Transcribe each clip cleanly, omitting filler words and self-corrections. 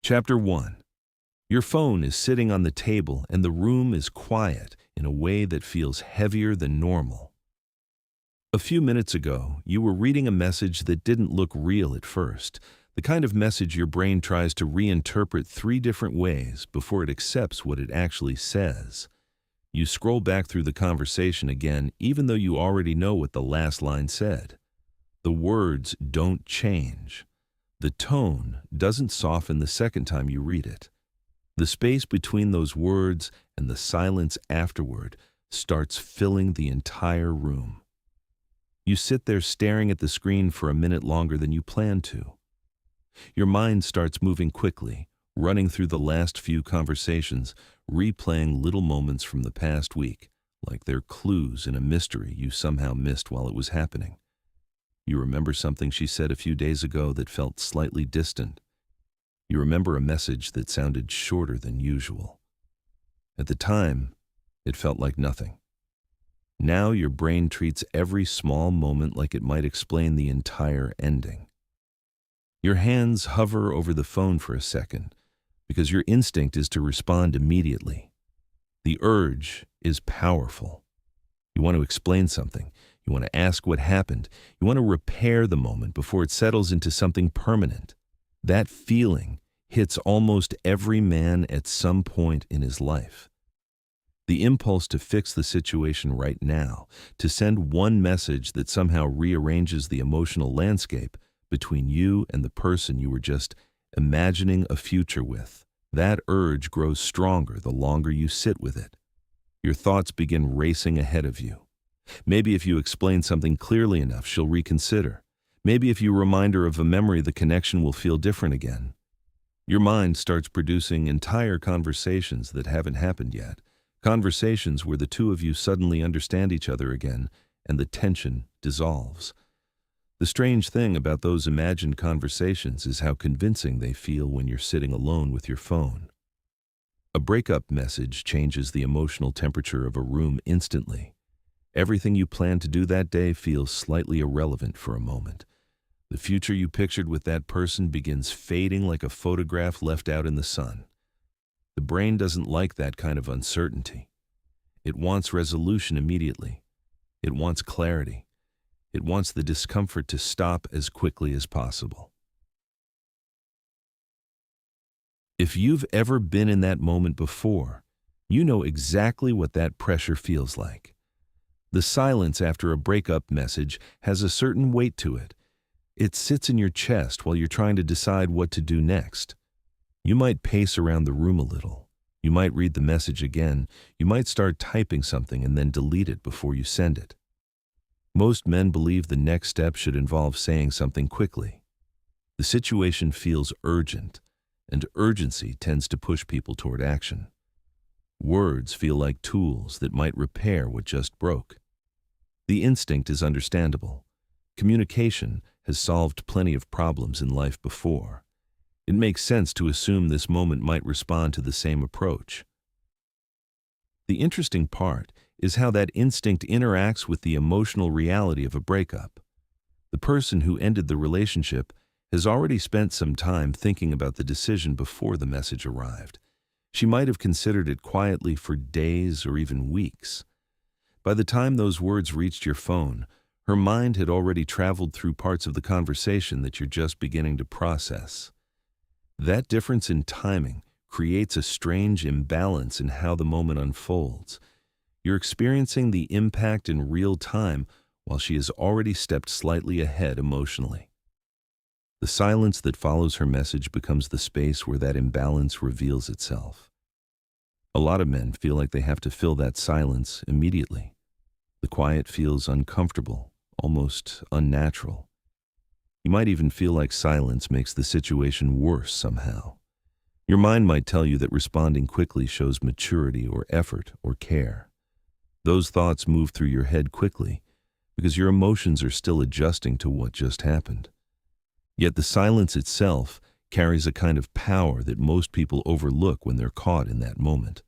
Chapter 1. Your phone is sitting on the table and the room is quiet in a way that feels heavier than normal. A few minutes ago, you were reading a message that didn't look real at first, the kind of message your brain tries to reinterpret 3 different ways before it accepts what it actually says. You scroll back through the conversation again, even though you already know what the last line said. The words don't change. The tone doesn't soften the second time you read it. The space between those words and the silence afterward starts filling the entire room. You sit there staring at the screen for a minute longer than you planned to. Your mind starts moving quickly, running through the last few conversations, replaying little moments from the past week, like they're clues in a mystery you somehow missed while it was happening. You remember something she said a few days ago that felt slightly distant. You remember a message that sounded shorter than usual. At the time, it felt like nothing. Now your brain treats every small moment like it might explain the entire ending. Your hands hover over the phone for a second because your instinct is to respond immediately. The urge is powerful. You want to explain something. You want to ask what happened. You want to repair the moment before it settles into something permanent. That feeling hits almost every man at some point in his life. The impulse to fix the situation right now, to send one message that somehow rearranges the emotional landscape between you and the person you were just imagining a future with. That urge grows stronger the longer you sit with it. Your thoughts begin racing ahead of you. Maybe if you explain something clearly enough, she'll reconsider. Maybe if you remind her of a memory, the connection will feel different again. Your mind starts producing entire conversations that haven't happened yet. Conversations where the two of you suddenly understand each other again and the tension dissolves. The strange thing about those imagined conversations is how convincing they feel when you're sitting alone with your phone. A breakup message changes the emotional temperature of a room instantly. Everything you planned to do that day feels slightly irrelevant for a moment. The future you pictured with that person begins fading like a photograph left out in the sun. The brain doesn't like that kind of uncertainty. It wants resolution immediately. It wants clarity. It wants the discomfort to stop as quickly as possible. If you've ever been in that moment before, you know exactly what that pressure feels like. The silence after a breakup message has a certain weight to it. It sits in your chest while you're trying to decide what to do next. You might pace around the room a little. You might read the message again. You might start typing something and then delete it before you send it. Most men believe the next step should involve saying something quickly. The situation feels urgent, and urgency tends to push people toward action. Words feel like tools that might repair what just broke. The instinct is understandable. Communication has solved plenty of problems in life before. It makes sense to assume this moment might respond to the same approach. The interesting part is how that instinct interacts with the emotional reality of a breakup. The person who ended the relationship has already spent some time thinking about the decision before the message arrived. She might have considered it quietly for days or even weeks. By the time those words reached your phone, her mind had already traveled through parts of the conversation that you're just beginning to process. That difference in timing creates a strange imbalance in how the moment unfolds. You're experiencing the impact in real time while she has already stepped slightly ahead emotionally. The silence that follows her message becomes the space where that imbalance reveals itself. A lot of men feel like they have to fill that silence immediately. The quiet feels uncomfortable, almost unnatural. You might even feel like silence makes the situation worse somehow. Your mind might tell you that responding quickly shows maturity or effort or care. Those thoughts move through your head quickly because your emotions are still adjusting to what just happened. Yet the silence itself carries a kind of power that most people overlook when they're caught in that moment.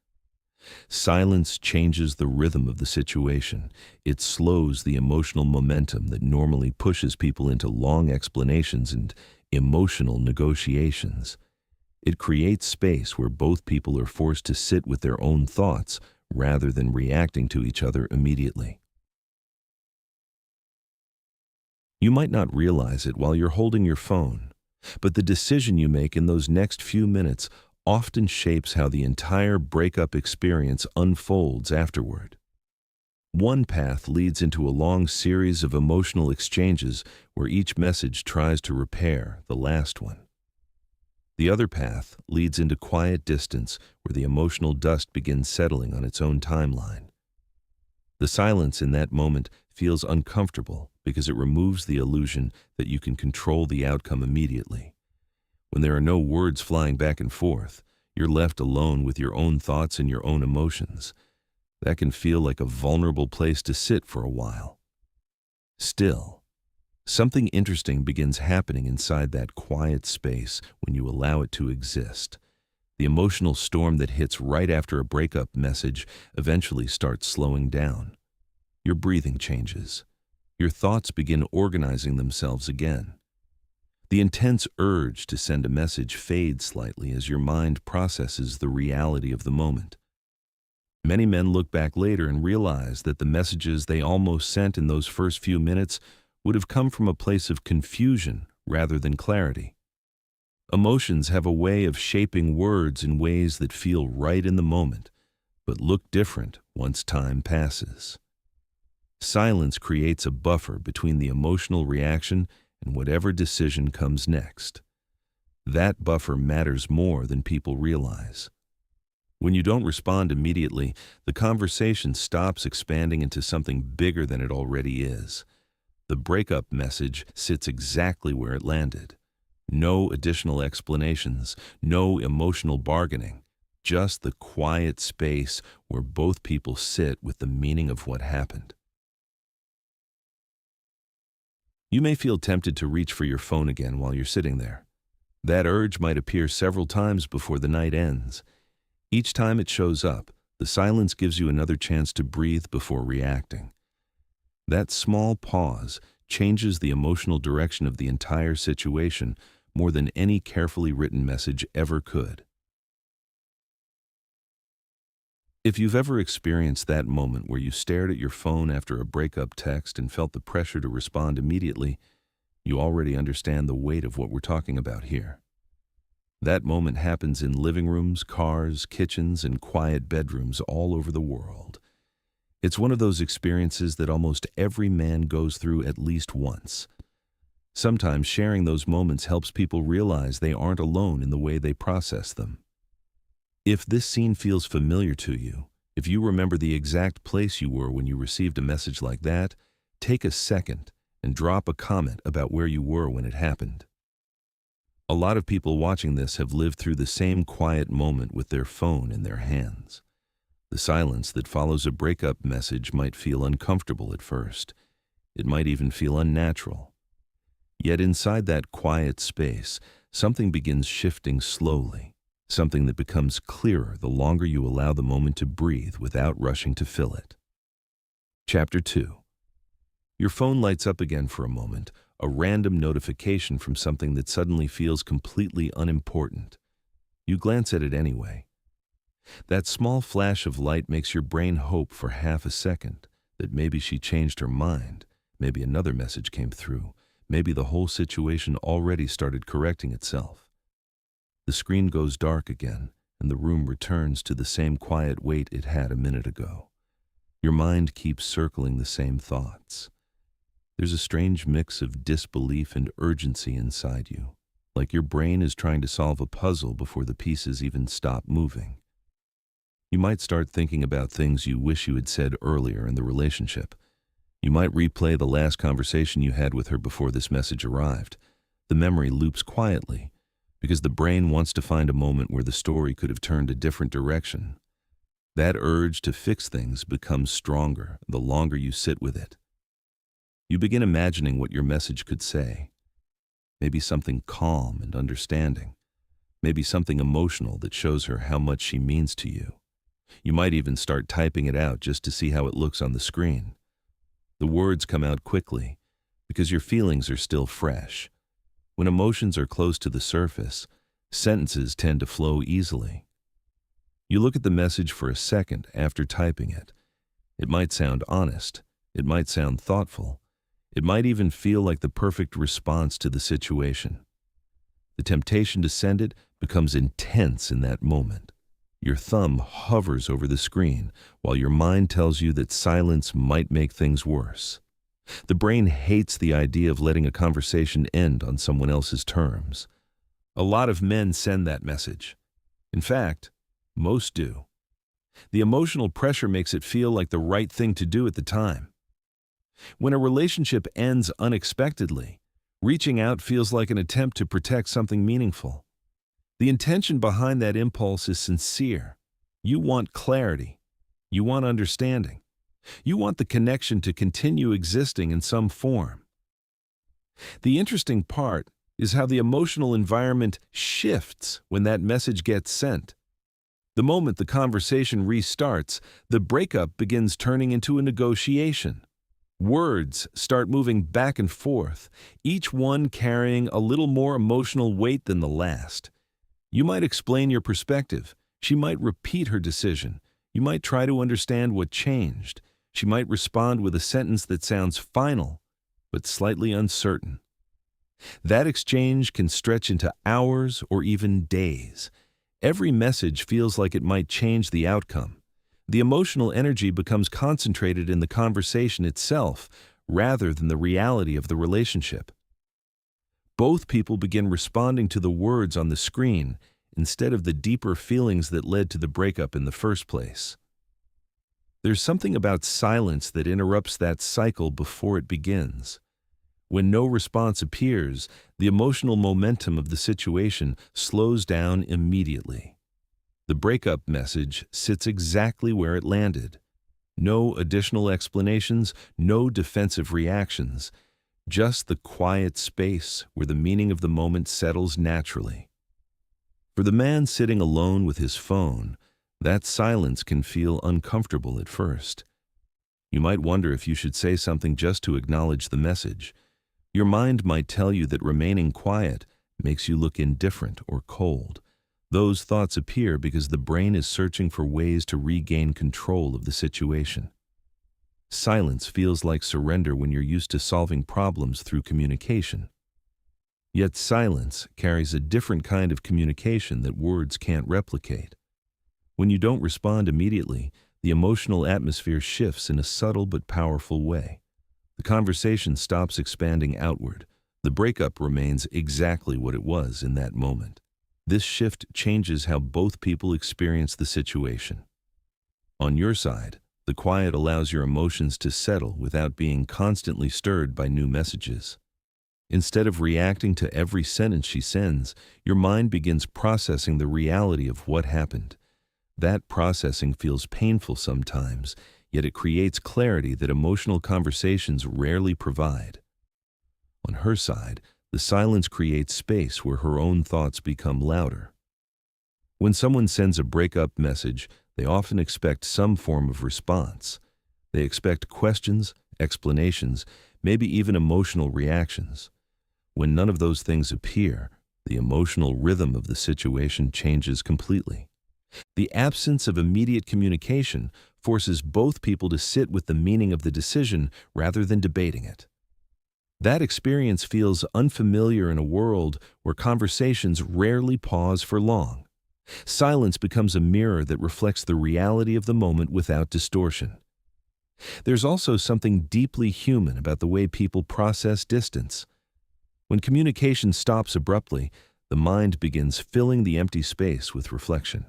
Silence changes the rhythm of the situation. It slows the emotional momentum that normally pushes people into long explanations and emotional negotiations. It creates space where both people are forced to sit with their own thoughts rather than reacting to each other immediately. You might not realize it while you're holding your phone, but the decision you make in those next few minutes often shapes how the entire breakup experience unfolds afterward. One path leads into a long series of emotional exchanges where each message tries to repair the last one. The other path leads into quiet distance where the emotional dust begins settling on its own timeline. The silence in that moment feels uncomfortable because it removes the illusion that you can control the outcome immediately. When there are no words flying back and forth, you're left alone with your own thoughts and your own emotions. That can feel like a vulnerable place to sit for a while. Still, something interesting begins happening inside that quiet space when you allow it to exist. The emotional storm that hits right after a breakup message eventually starts slowing down. Your breathing changes. Your thoughts begin organizing themselves again. The intense urge to send a message fades slightly as your mind processes the reality of the moment. Many men look back later and realize that the messages they almost sent in those first few minutes would have come from a place of confusion rather than clarity. Emotions have a way of shaping words in ways that feel right in the moment, but look different once time passes. Silence creates a buffer between the emotional reaction and whatever decision comes next. That buffer matters more than people realize. When you don't respond immediately, the conversation stops expanding into something bigger than it already is. The breakup message sits exactly where it landed. No additional explanations, no emotional bargaining, just the quiet space where both people sit with the meaning of what happened. You may feel tempted to reach for your phone again while you're sitting there. That urge might appear several times before the night ends. Each time it shows up, the silence gives you another chance to breathe before reacting. That small pause changes the emotional direction of the entire situation more than any carefully written message ever could. If you've ever experienced that moment where you stared at your phone after a breakup text and felt the pressure to respond immediately, you already understand the weight of what we're talking about here. That moment happens in living rooms, cars, kitchens, and quiet bedrooms all over the world. It's one of those experiences that almost every man goes through at least once. Sometimes sharing those moments helps people realize they aren't alone in the way they process them. If this scene feels familiar to you, if you remember the exact place you were when you received a message like that, take a second and drop a comment about where you were when it happened. A lot of people watching this have lived through the same quiet moment with their phone in their hands. The silence that follows a breakup message might feel uncomfortable at first. It might even feel unnatural. Yet inside that quiet space, something begins shifting slowly, something that becomes clearer the longer you allow the moment to breathe without rushing to fill it. Chapter 2. Your phone lights up again for a moment, a random notification from something that suddenly feels completely unimportant. You glance at it anyway. That small flash of light makes your brain hope for half a second that maybe she changed her mind, maybe another message came through, maybe the whole situation already started correcting itself. The screen goes dark again, and the room returns to the same quiet weight it had a minute ago. Your mind keeps circling the same thoughts. There's a strange mix of disbelief and urgency inside you, like your brain is trying to solve a puzzle before the pieces even stop moving. You might start thinking about things you wish you had said earlier in the relationship. You might replay the last conversation you had with her before this message arrived. The memory loops quietly, because the brain wants to find a moment where the story could have turned a different direction. That urge to fix things becomes stronger the longer you sit with it. You begin imagining what your message could say. Maybe something calm and understanding. Maybe something emotional that shows her how much she means to you. You might even start typing it out just to see how it looks on the screen. The words come out quickly because your feelings are still fresh. When emotions are close to the surface, Sentences tend to flow easily. You look at the message for a second after typing it. It might sound honest. It might sound thoughtful. It might even feel like the perfect response to the situation. The temptation to send it becomes intense in that moment. Your thumb hovers over the screen while your mind tells you that silence might make things worse. The brain hates the idea of letting a conversation end on someone else's terms. A lot of men send that message. In fact, most do. The emotional pressure makes it feel like the right thing to do at the time. When a relationship ends unexpectedly, reaching out feels like an attempt to protect something meaningful. The intention behind that impulse is sincere. You want clarity. You want understanding. You want the connection to continue existing in some form. The interesting part is how the emotional environment shifts when that message gets sent. The moment the conversation restarts, the breakup begins turning into a negotiation. Words start moving back and forth, each one carrying a little more emotional weight than the last. You might explain your perspective. She might repeat her decision. You might try to understand what changed. She might respond with a sentence that sounds final, but slightly uncertain. That exchange can stretch into hours or even days. Every message feels like it might change the outcome. The emotional energy becomes concentrated in the conversation itself rather than the reality of the relationship. Both people begin responding to the words on the screen instead of the deeper feelings that led to the breakup in the first place. There's something about silence that interrupts that cycle before it begins. When no response appears, the emotional momentum of the situation slows down immediately. The breakup message sits exactly where it landed. No additional explanations, no defensive reactions, just the quiet space where the meaning of the moment settles naturally. For the man sitting alone with his phone, that silence can feel uncomfortable at first. You might wonder if you should say something just to acknowledge the message. Your mind might tell you that remaining quiet makes you look indifferent or cold. Those thoughts appear because the brain is searching for ways to regain control of the situation. Silence feels like surrender when you're used to solving problems through communication. Yet silence carries a different kind of communication that words can't replicate. When you don't respond immediately, the emotional atmosphere shifts in a subtle but powerful way. The conversation stops expanding outward. The breakup remains exactly what it was in that moment. This shift changes how both people experience the situation. On your side, the quiet allows your emotions to settle without being constantly stirred by new messages. Instead of reacting to every sentence she sends, your mind begins processing the reality of what happened. That processing feels painful sometimes, yet it creates clarity that emotional conversations rarely provide. On her side, the silence creates space where her own thoughts become louder. When someone sends a breakup message, they often expect some form of response. They expect questions, explanations, maybe even emotional reactions. When none of those things appear, the emotional rhythm of the situation changes completely. The absence of immediate communication forces both people to sit with the meaning of the decision rather than debating it. That experience feels unfamiliar in a world where conversations rarely pause for long. Silence becomes a mirror that reflects the reality of the moment without distortion. There's also something deeply human about the way people process distance. When communication stops abruptly, the mind begins filling the empty space with reflection.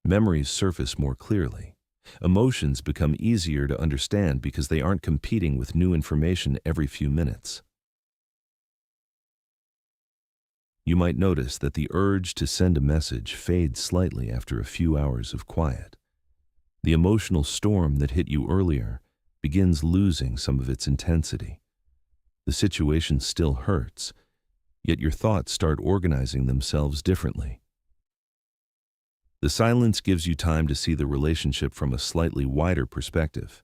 Memories surface more clearly. Emotions become easier to understand because they aren't competing with new information every few minutes. You might notice that the urge to send a message fades slightly after a few hours of quiet. The emotional storm that hit you earlier begins losing some of its intensity. The situation still hurts, yet your thoughts start organizing themselves differently. The silence gives you time to see the relationship from a slightly wider perspective.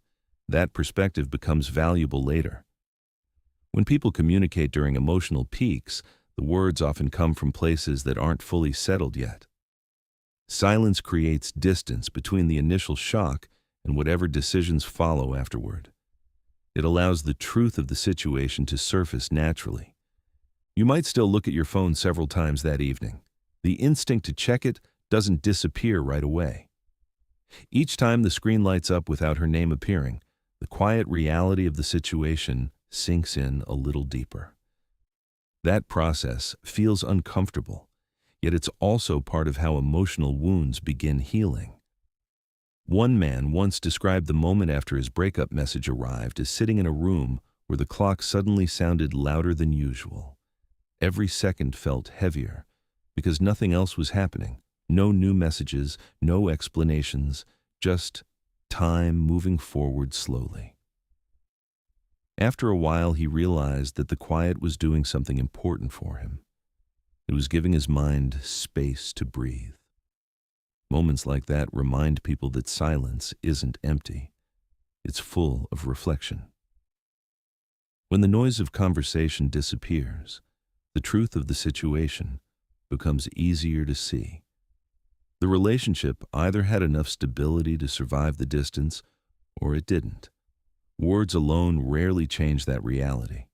That perspective becomes valuable later. When people communicate during emotional peaks, the The words often come from places that aren't fully settled yet. Silence creates distance between the initial shock and whatever decisions follow afterward. It allows the truth of the situation to surface naturally. You might still look at your phone several times that evening. The instinct to check it doesn't disappear right away. Each time the screen lights up without her name appearing, the quiet reality of the situation sinks in a little deeper. That process feels uncomfortable, yet it's also part of how emotional wounds begin healing. One man once described the moment after his breakup message arrived as sitting in a room where the clock suddenly sounded louder than usual. Every second felt heavier because nothing else was happening. No new messages, no explanations, just time moving forward slowly. After a while, he realized that the quiet was doing something important for him. It was giving his mind space to breathe. Moments like that remind people that silence isn't empty. It's full of reflection. When the noise of conversation disappears, the truth of the situation becomes easier to see. The relationship either had enough stability to survive the distance, or it didn't. Words alone rarely change that reality.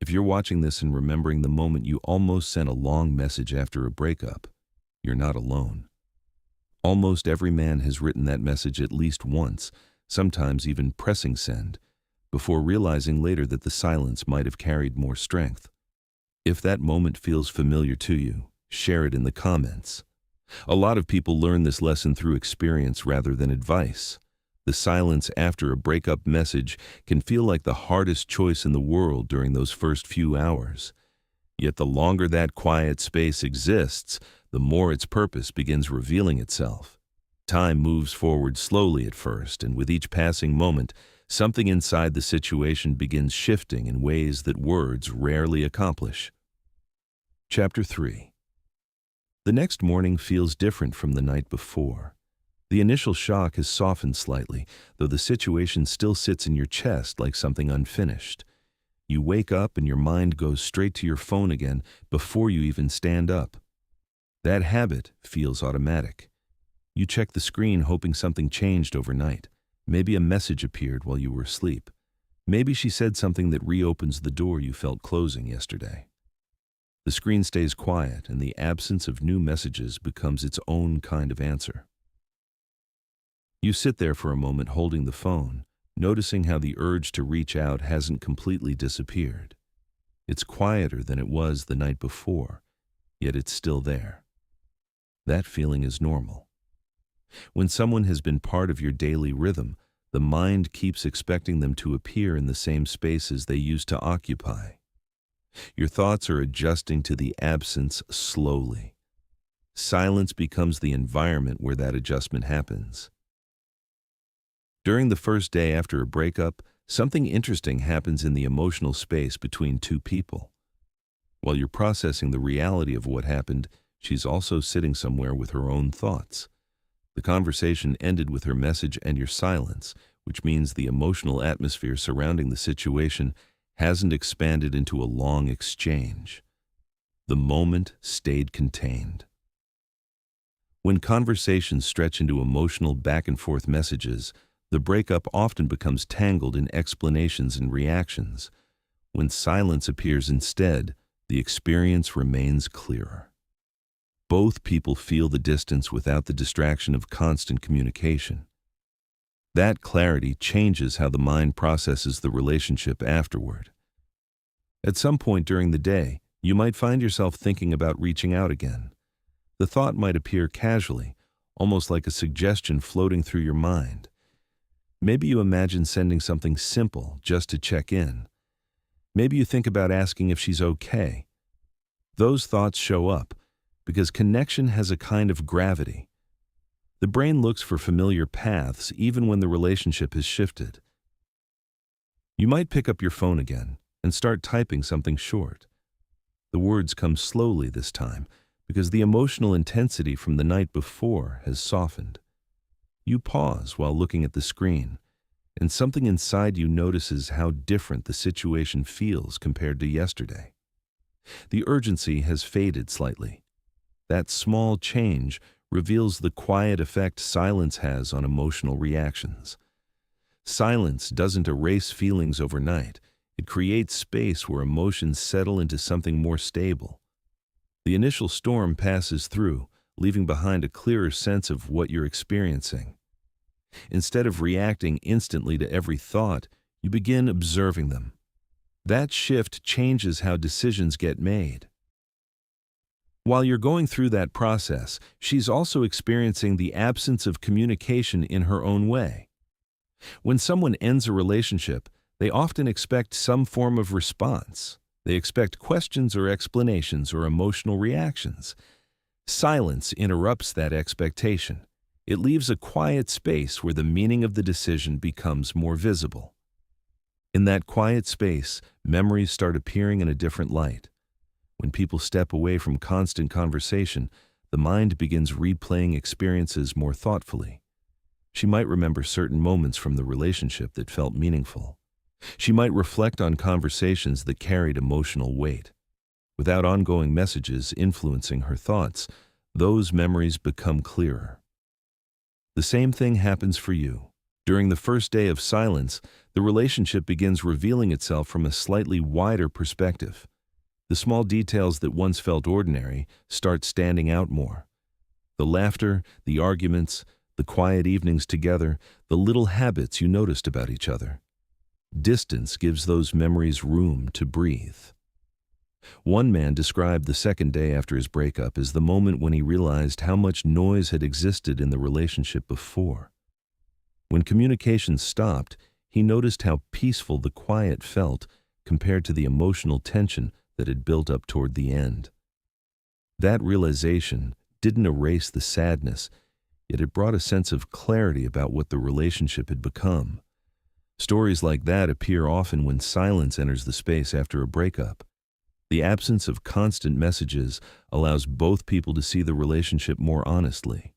If you're watching this and remembering the moment you almost sent a long message after a breakup, you're not alone. Almost every man has written that message at least once, sometimes even pressing send, before realizing later that the silence might have carried more strength. If that moment feels familiar to you, share it in the comments. A lot of people learn this lesson through experience rather than advice. The silence after a breakup message can feel like the hardest choice in the world during those first few hours. Yet the longer that quiet space exists, the more its purpose begins revealing itself. Time moves forward slowly at first, and with each passing moment, something inside the situation begins shifting in ways that words rarely accomplish. Chapter 3. The next morning feels different from the night before. The initial shock has softened slightly, though the situation still sits in your chest like something unfinished. You wake up and your mind goes straight to your phone again before you even stand up. That habit feels automatic. You check the screen hoping something changed overnight. Maybe a message appeared while you were asleep. Maybe she said something that reopens the door you felt closing yesterday. The screen stays quiet, and the absence of new messages becomes its own kind of answer. You sit there for a moment holding the phone, noticing how the urge to reach out hasn't completely disappeared. It's quieter than it was the night before, yet it's still there. That feeling is normal. When someone has been part of your daily rhythm, the mind keeps expecting them to appear in the same spaces they used to occupy. Your thoughts are adjusting to the absence slowly. Silence becomes the environment where that adjustment happens. During the first day after a breakup, something interesting happens in the emotional space between two people. While you're processing the reality of what happened, she's also sitting somewhere with her own thoughts. The conversation ended with her message and your silence, which means the emotional atmosphere surrounding the situation hasn't expanded into a long exchange. The moment stayed contained. When conversations stretch into emotional back-and-forth messages, the breakup often becomes tangled in explanations and reactions. When silence appears instead, the experience remains clearer. Both people feel the distance without the distraction of constant communication. That clarity changes how the mind processes the relationship afterward. At some point during the day, you might find yourself thinking about reaching out again. The thought might appear casually, almost like a suggestion floating through your mind. Maybe you imagine sending something simple just to check in. Maybe you think about asking if she's okay. Those thoughts show up because connection has a kind of gravity. The brain looks for familiar paths even when the relationship has shifted. You might pick up your phone again and start typing something short. The words come slowly this time because the emotional intensity from the night before has softened. You pause while looking at the screen, and something inside you notices how different the situation feels compared to yesterday. The urgency has faded slightly. That small change reveals the quiet effect silence has on emotional reactions. Silence doesn't erase feelings overnight. It creates space where emotions settle into something more stable. The initial storm passes through, leaving behind a clearer sense of what you're experiencing. Instead of reacting instantly to every thought, you begin observing them. That shift changes how decisions get made. While you're going through that process, she's also experiencing the absence of communication in her own way. When someone ends a relationship, they often expect some form of response. They expect questions or explanations or emotional reactions. Silence interrupts that expectation. It leaves a quiet space where the meaning of the decision becomes more visible. In that quiet space, memories start appearing in a different light. When people step away from constant conversation, the mind begins replaying experiences more thoughtfully. She might remember certain moments from the relationship that felt meaningful. She might reflect on conversations that carried emotional weight. Without ongoing messages influencing her thoughts, those memories become clearer. The same thing happens for you. During the first day of silence, the relationship begins revealing itself from a slightly wider perspective. The small details that once felt ordinary start standing out more. The laughter, the arguments, the quiet evenings together, the little habits you noticed about each other. Distance gives those memories room to breathe. One man described the second day after his breakup as the moment when he realized how much noise had existed in the relationship before. When communication stopped, he noticed how peaceful the quiet felt compared to the emotional tension that had built up toward the end. That realization didn't erase the sadness, yet it brought a sense of clarity about what the relationship had become. Stories like that appear often when silence enters the space after a breakup. The absence of constant messages allows both people to see the relationship more honestly.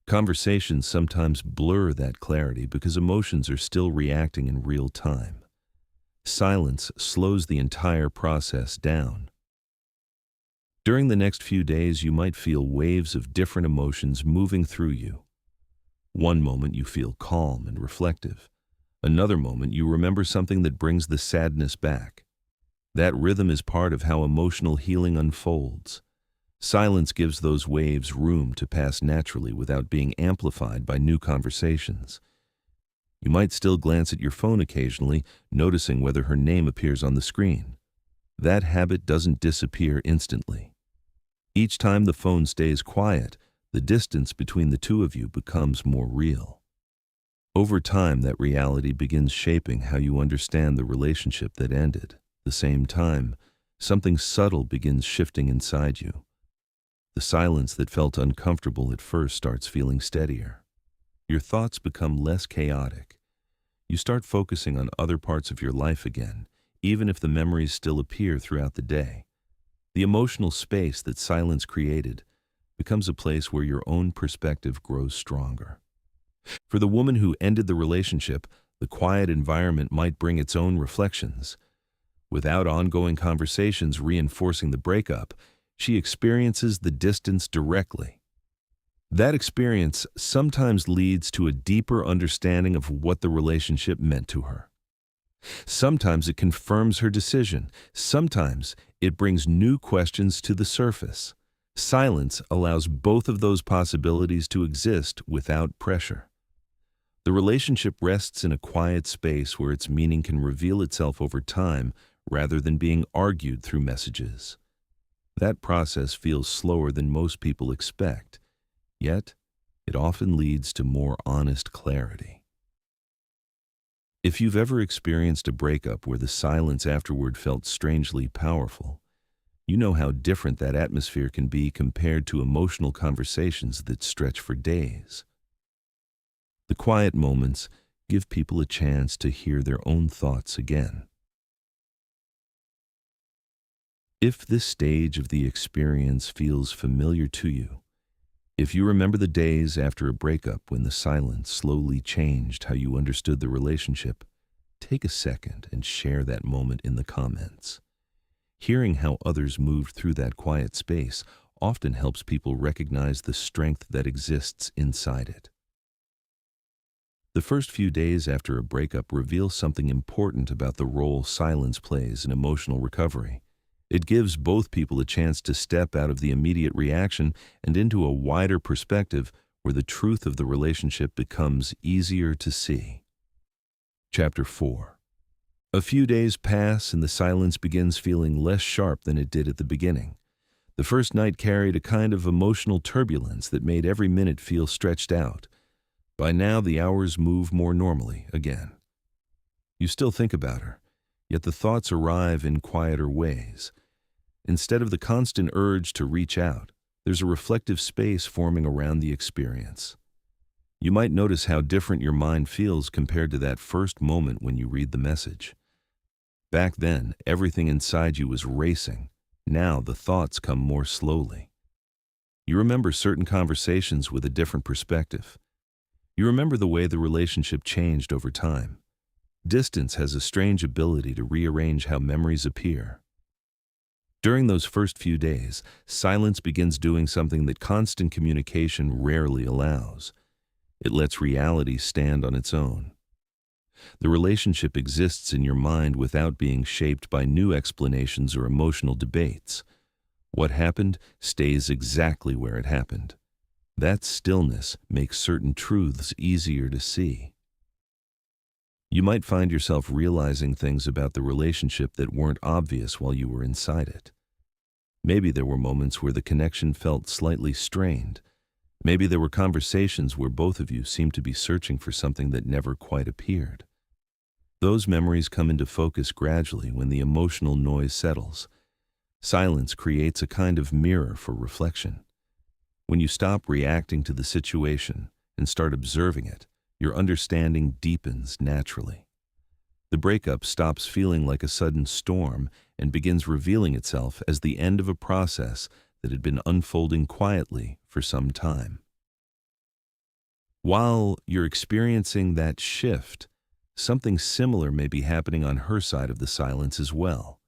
Conversations sometimes blur that clarity because emotions are still reacting in real time. Silence slows the entire process down. During the next few days, you might feel waves of different emotions moving through you. One moment you feel calm and reflective. Another moment you remember something that brings the sadness back. That rhythm is part of how emotional healing unfolds. Silence gives those waves room to pass naturally without being amplified by new conversations. You might still glance at your phone occasionally, noticing whether her name appears on the screen. That habit doesn't disappear instantly. Each time the phone stays quiet, the distance between the two of you becomes more real. Over time, that reality begins shaping how you understand the relationship that ended. At the same time, something subtle begins shifting inside you. The silence that felt uncomfortable at first starts feeling steadier. Your thoughts become less chaotic. You start focusing on other parts of your life again, even if the memories still appear throughout the day. The emotional space that silence created becomes a place where your own perspective grows stronger. For the woman who ended the relationship, the quiet environment might bring its own reflections. Without ongoing conversations reinforcing the breakup, she experiences the distance directly. That experience sometimes leads to a deeper understanding of what the relationship meant to her. Sometimes it confirms her decision. Sometimes it brings new questions to the surface. Silence allows both of those possibilities to exist without pressure. The relationship rests in a quiet space where its meaning can reveal itself over time rather than being argued through messages. That process feels slower than most people expect, yet it often leads to more honest clarity. If you've ever experienced a breakup where the silence afterward felt strangely powerful, you know how different that atmosphere can be compared to emotional conversations that stretch for days. The quiet moments give people a chance to hear their own thoughts again. If this stage of the experience feels familiar to you, if you remember the days after a breakup when the silence slowly changed how you understood the relationship, take a second and share that moment in the comments. Hearing how others moved through that quiet space often helps people recognize the strength that exists inside it. The first few days after a breakup reveal something important about the role silence plays in emotional recovery. It gives both people a chance to step out of the immediate reaction and into a wider perspective where the truth of the relationship becomes easier to see. Chapter 4. A few days pass and the silence begins feeling less sharp than it did at the beginning. The first night carried a kind of emotional turbulence that made every minute feel stretched out. By now, the hours move more normally again. You still think about her, yet the thoughts arrive in quieter ways. Instead of the constant urge to reach out, there's a reflective space forming around the experience. You might notice how different your mind feels compared to that first moment when you read the message. Back then, everything inside you was racing. Now the thoughts come more slowly. You remember certain conversations with a different perspective. You remember the way the relationship changed over time. Distance has a strange ability to rearrange how memories appear. During those first few days, silence begins doing something that constant communication rarely allows. It lets reality stand on its own. The relationship exists in your mind without being shaped by new explanations or emotional debates. What happened stays exactly where it happened. That stillness makes certain truths easier to see. You might find yourself realizing things about the relationship that weren't obvious while you were inside it. Maybe there were moments where the connection felt slightly strained. Maybe there were conversations where both of you seemed to be searching for something that never quite appeared. Those memories come into focus gradually when the emotional noise settles. Silence creates a kind of mirror for reflection. When you stop reacting to the situation and start observing it, your understanding deepens naturally. The breakup stops feeling like a sudden storm and begins revealing itself as the end of a process that had been unfolding quietly for some time. While you're experiencing that shift, something similar may be happening on her side of the silence as well.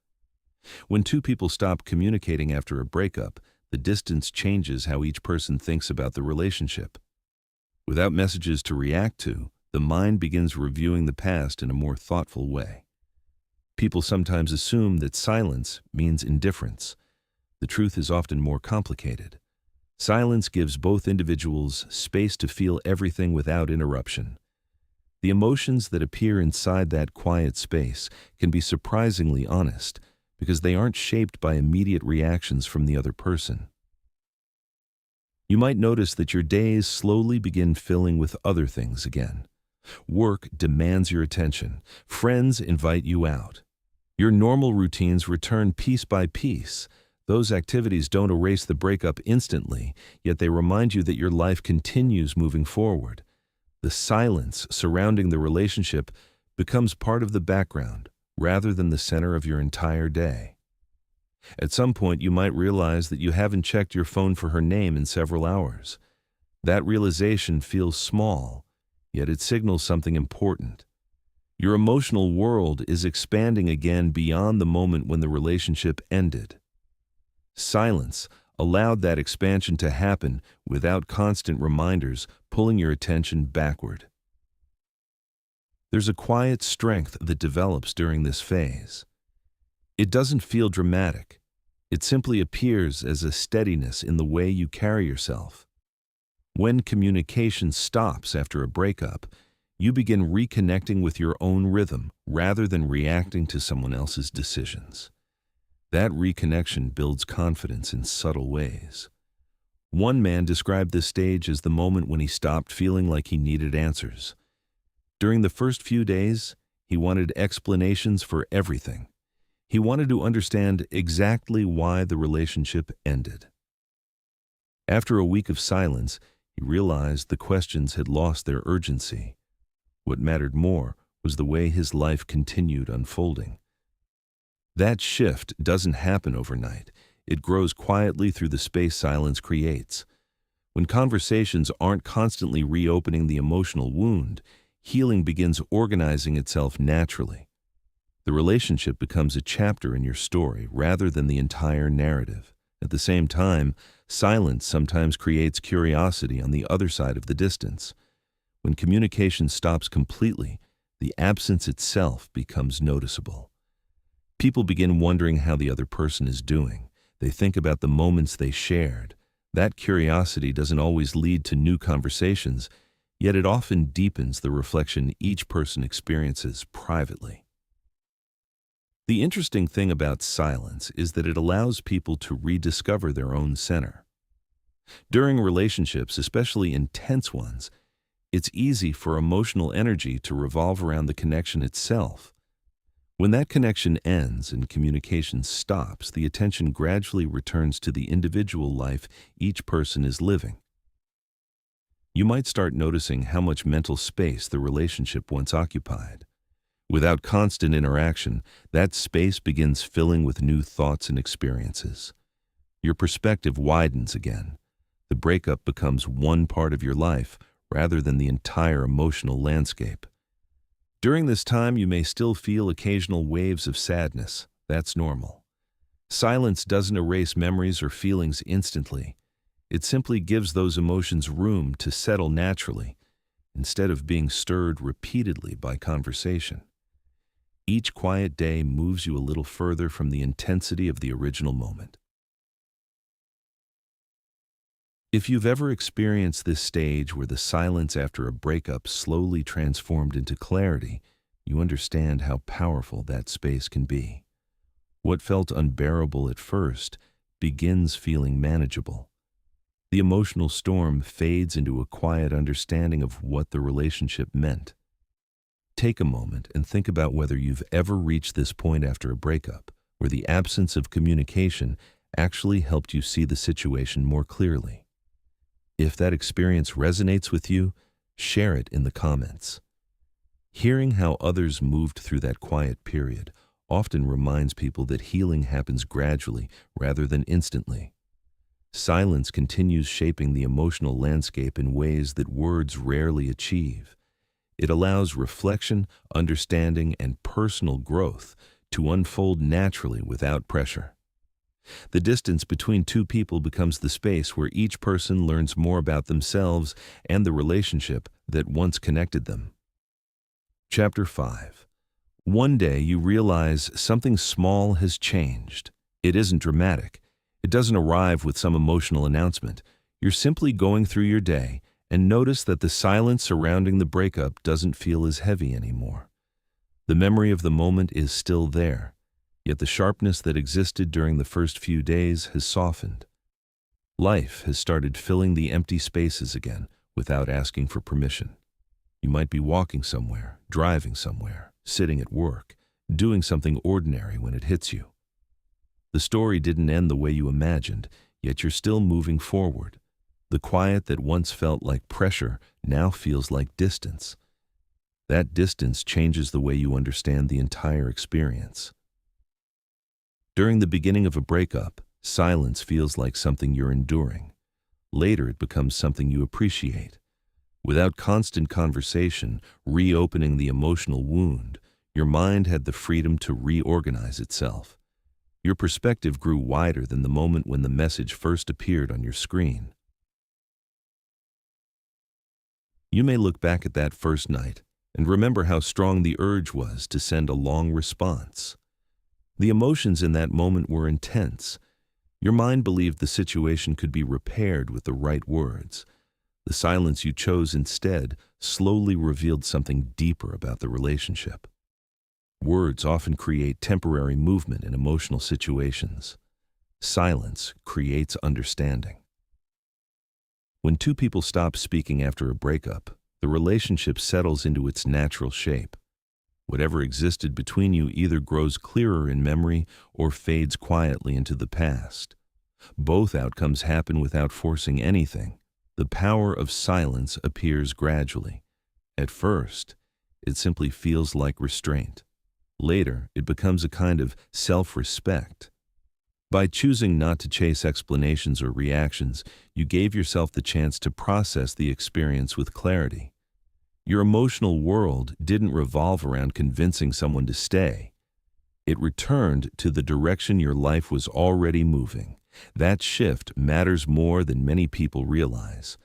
When two people stop communicating after a breakup, the distance changes how each person thinks about the relationship. Without messages to react to, the mind begins reviewing the past in a more thoughtful way. People sometimes assume that silence means indifference. The truth is often more complicated. Silence gives both individuals space to feel everything without interruption. The emotions that appear inside that quiet space can be surprisingly honest because they aren't shaped by immediate reactions from the other person. You might notice that your days slowly begin filling with other things again. Work demands your attention. Friends invite you out. Your normal routines return piece by piece. Those activities don't erase the breakup instantly, yet they remind you that your life continues moving forward. The silence surrounding the relationship becomes part of the background rather than the center of your entire day. At some point, you might realize that you haven't checked your phone for her name in several hours. That realization feels small, yet it signals something important. Your emotional world is expanding again beyond the moment when the relationship ended. Silence allowed that expansion to happen without constant reminders pulling your attention backward. There's a quiet strength that develops during this phase. It doesn't feel dramatic. It simply appears as a steadiness in the way you carry yourself. When communication stops after a breakup, you begin reconnecting with your own rhythm rather than reacting to someone else's decisions. That reconnection builds confidence in subtle ways. One man described this stage as the moment when he stopped feeling like he needed answers. During the first few days, he wanted explanations for everything. He wanted to understand exactly why the relationship ended. After a week of silence, he realized the questions had lost their urgency. What mattered more was the way his life continued unfolding. That shift doesn't happen overnight. It grows quietly through the space silence creates. When conversations aren't constantly reopening the emotional wound, healing begins organizing itself naturally. The relationship becomes a chapter in your story rather than the entire narrative. At the same time, silence sometimes creates curiosity on the other side of the distance. When communication stops completely, the absence itself becomes noticeable. People begin wondering how the other person is doing. They think about the moments they shared. That curiosity doesn't always lead to new conversations, yet it often deepens the reflection each person experiences privately. The interesting thing about silence is that it allows people to rediscover their own center. During relationships, especially intense ones, it's easy for emotional energy to revolve around the connection itself. When that connection ends and communication stops, the attention gradually returns to the individual life each person is living. You might start noticing how much mental space the relationship once occupied. Without constant interaction, that space begins filling with new thoughts and experiences. Your perspective widens again. The breakup becomes one part of your life rather than the entire emotional landscape. During this time, you may still feel occasional waves of sadness. That's normal. Silence doesn't erase memories or feelings instantly. It simply gives those emotions room to settle naturally, instead of being stirred repeatedly by conversation. Each quiet day moves you a little further from the intensity of the original moment. If you've ever experienced this stage where the silence after a breakup slowly transformed into clarity, you understand how powerful that space can be. What felt unbearable at first begins feeling manageable. The emotional storm fades into a quiet understanding of what the relationship meant. Take a moment and think about whether you've ever reached this point after a breakup, where the absence of communication actually helped you see the situation more clearly. If that experience resonates with you, share it in the comments. Hearing how others moved through that quiet period often reminds people that healing happens gradually rather than instantly. Silence continues shaping the emotional landscape in ways that words rarely achieve. It allows reflection, understanding, and personal growth to unfold naturally without pressure. The distance between two people becomes the space where each person learns more about themselves and the relationship that once connected them. Chapter 5. One day you realize something small has changed. It isn't dramatic. It doesn't arrive with some emotional announcement. You're simply going through your day and notice that the silence surrounding the breakup doesn't feel as heavy anymore. The memory of the moment is still there. Yet the sharpness that existed during the first few days has softened. Life has started filling the empty spaces again without asking for permission. You might be walking somewhere, driving somewhere, sitting at work, doing something ordinary when it hits you. The story didn't end the way you imagined, yet you're still moving forward. The quiet that once felt like pressure now feels like distance. That distance changes the way you understand the entire experience. During the beginning of a breakup, silence feels like something you're enduring. Later, it becomes something you appreciate. Without constant conversation, reopening the emotional wound, your mind had the freedom to reorganize itself. Your perspective grew wider than the moment when the message first appeared on your screen. You may look back at that first night and remember how strong the urge was to send a long response. The emotions in that moment were intense. Your mind believed the situation could be repaired with the right words. The silence you chose instead slowly revealed something deeper about the relationship. Words often create temporary movement in emotional situations. Silence creates understanding. When two people stop speaking after a breakup, the relationship settles into its natural shape. Whatever existed between you either grows clearer in memory or fades quietly into the past. Both outcomes happen without forcing anything. The power of silence appears gradually. At first, it simply feels like restraint. Later, it becomes a kind of self-respect. By choosing not to chase explanations or reactions, you gave yourself the chance to process the experience with clarity. Your emotional world didn't revolve around convincing someone to stay. It returned to the direction your life was already moving. That shift matters more than many people realize.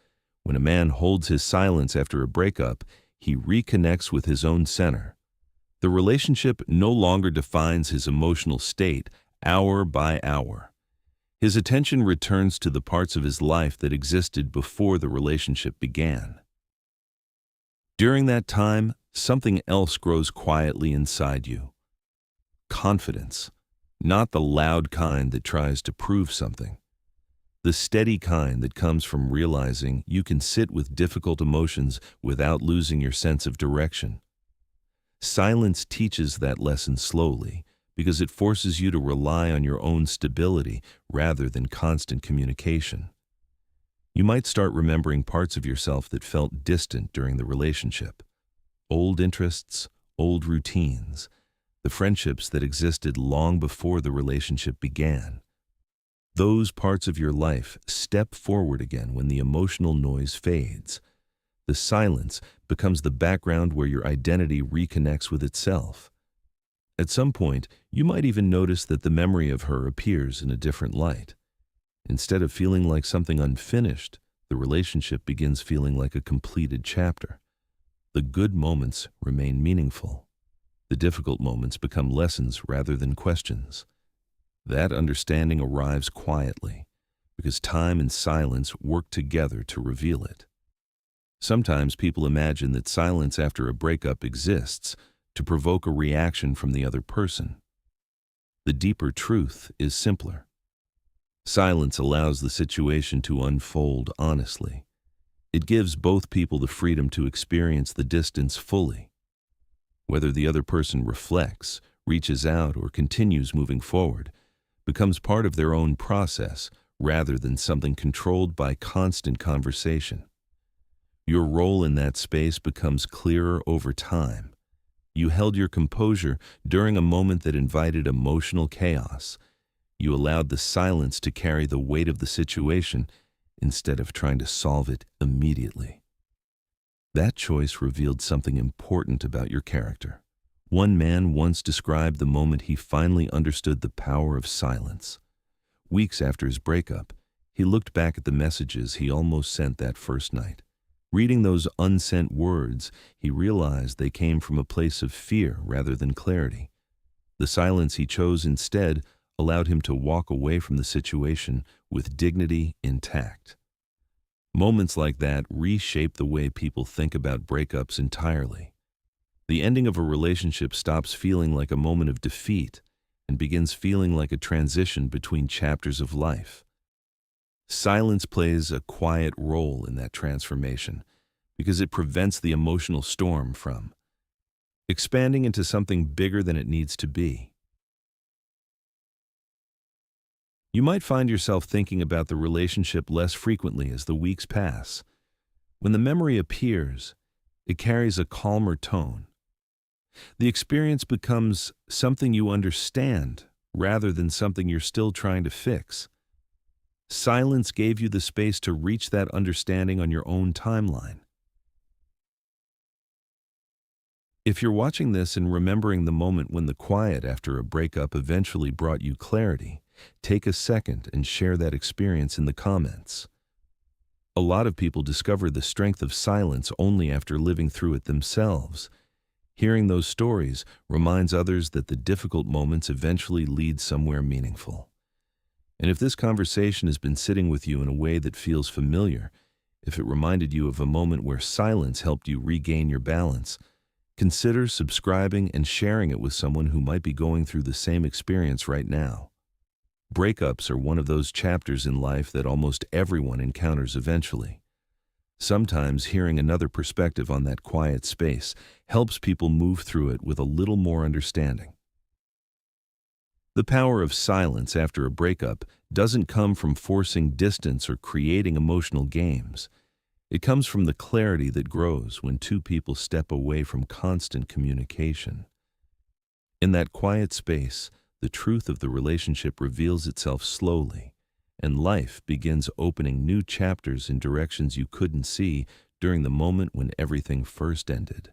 When a man holds his silence after a breakup, he reconnects with his own center. The relationship no longer defines his emotional state hour by hour. His attention returns to the parts of his life that existed before the relationship began. During that time, something else grows quietly inside you. Confidence, not the loud kind that tries to prove something. The steady kind that comes from realizing you can sit with difficult emotions without losing your sense of direction. Silence teaches that lesson slowly because it forces you to rely on your own stability rather than constant communication. You might start remembering parts of yourself that felt distant during the relationship. Old interests, old routines, the friendships that existed long before the relationship began. Those parts of your life step forward again when the emotional noise fades. The silence becomes the background where your identity reconnects with itself. At some point, you might even notice that the memory of her appears in a different light. Instead of feeling like something unfinished, the relationship begins feeling like a completed chapter. The good moments remain meaningful. The difficult moments become lessons rather than questions. That understanding arrives quietly, because time and silence work together to reveal it. Sometimes people imagine that silence after a breakup exists to provoke a reaction from the other person. The deeper truth is simpler. Silence allows the situation to unfold honestly. It gives both people the freedom to experience the distance fully. Whether the other person reflects, reaches out, or continues moving forward, becomes part of their own process rather than something controlled by constant conversation. Your role in that space becomes clearer over time. You held your composure during a moment that invited emotional chaos. You allowed the silence to carry the weight of the situation instead of trying to solve it immediately. That choice revealed something important about your character. One man once described the moment he finally understood the power of silence. Weeks after his breakup, he looked back at the messages he almost sent that first night. Reading those unsent words, he realized they came from a place of fear rather than clarity. The silence he chose instead allowed him to walk away from the situation with dignity intact. Moments like that reshape the way people think about breakups entirely. The ending of a relationship stops feeling like a moment of defeat and begins feeling like a transition between chapters of life. Silence plays a quiet role in that transformation because it prevents the emotional storm from expanding into something bigger than it needs to be. You might find yourself thinking about the relationship less frequently as the weeks pass. When the memory appears, it carries a calmer tone. The experience becomes something you understand rather than something you're still trying to fix. Silence gave you the space to reach that understanding on your own timeline. If you're watching this and remembering the moment when the quiet after a breakup eventually brought you clarity, take a second and share that experience in the comments. A lot of people discover the strength of silence only after living through it themselves. Hearing those stories reminds others that the difficult moments eventually lead somewhere meaningful. And if this conversation has been sitting with you in a way that feels familiar, if it reminded you of a moment where silence helped you regain your balance, consider subscribing and sharing it with someone who might be going through the same experience right now. Breakups are one of those chapters in life that almost everyone encounters eventually. Sometimes hearing another perspective on that quiet space helps people move through it with a little more understanding. The power of silence after a breakup doesn't come from forcing distance or creating emotional games. It comes from the clarity that grows when two people step away from constant communication. In that quiet space, the truth of the relationship reveals itself slowly, and life begins opening new chapters in directions you couldn't see during the moment when everything first ended.